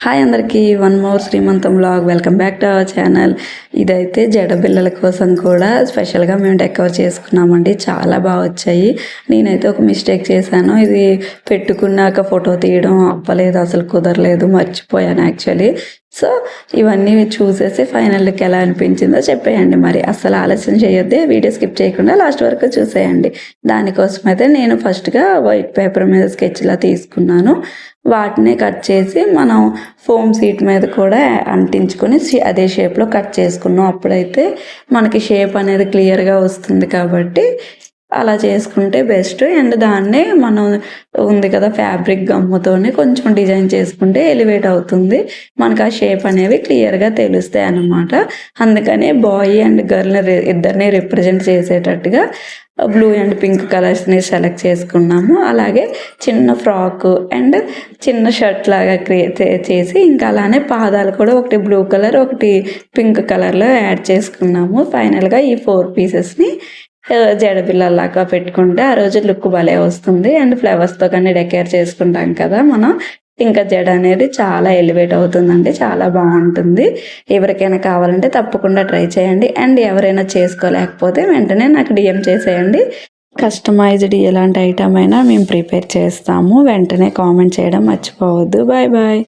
Hi అందరికీ one more శ్రీమంతం vlog welcome back to our channel. ఇదైతే జడబిళ్ళల కోసం కూడా స్పెషల్గా మేము డెకవర్ చేసుకున్నామండి. చాలా బాగా వచ్చాయి. నేనైతే ఒక మిస్టేక్ చేశాను. ఇది పెట్టుకున్నాక ఫోటో తీయడం అవ్వలేదు, అసలు కుదరలేదు, మర్చిపోయాను యాక్చువల్లీ. సో ఇవన్నీ చూసేసి ఫైనల్కి ఎలా అనిపించిందో చెప్పేయండి. మరి అస్సలు ఆలస్యం చేయొద్దే, వీడియో స్కిప్ చేయకుండా లాస్ట్ వరకు చూసేయండి. దానికోసం అయితే నేను ఫస్ట్గా వైట్ పేపర్ మీద స్కెచ్లా తీసుకున్నాను. వాటిని కట్ చేసి మనం ఫోమ్ సీట్ మీద కూడా అంటించుకొని అదే షేప్లో కట్ చేసుకున్నాం. అప్పుడైతే మనకి షేప్ అనేది క్లియర్గా వస్తుంది కాబట్టి అలా చేసుకుంటే బెస్ట్. అండ్ దాన్నే మనం ఉంది కదా ఫ్యాబ్రిక్ గమ్ముతోనే కొంచెం డిజైన్ చేసుకుంటే ఎలివేట్ అవుతుంది, మనకు ఆ షేప్ అనేవి క్లియర్గా తెలుస్తాయి అన్నమాట. అందుకనే బాయ్ అండ్ గర్ల్ ఇద్దరిని రిప్రజెంట్ చేసేటట్టుగా బ్లూ అండ్ పింక్ కలర్స్ని సెలెక్ట్ చేసుకున్నాము. అలాగే చిన్న ఫ్రాక్ అండ్ చిన్న షర్ట్ లాగా క్రియేట్ చేసి ఇంకా అలానే పాదాలు కూడా ఒకటి బ్లూ కలర్ ఒకటి పింక్ కలర్లో యాడ్ చేసుకున్నాము. ఫైనల్గా ఈ 4 పీసెస్ని జడబిళ్ళలాగా పెట్టుకుంటే ఆ రోజు లుక్ భలే వస్తుంది. అండ్ ఫ్లవర్స్తో కానీ డెకరేట్ చేసుకుంటాం కదా మనం, ఇంకా జడ అనేది చాలా ఎలివేట్ అవుతుందండి, చాలా బాగుంటుంది. ఎవరికైనా కావాలంటే తప్పకుండా ట్రై చేయండి. అండ్ ఎవరైనా చేసుకోలేకపోతే వెంటనే నాకు డిఎం చేసేయండి. కస్టమైజ్డ్ ఎలాంటి ఐటమ్ అయినా మేము ప్రిపేర్ చేస్తాము. వెంటనే కామెంట్ చేయడం మర్చిపోవద్దు. Bye bye.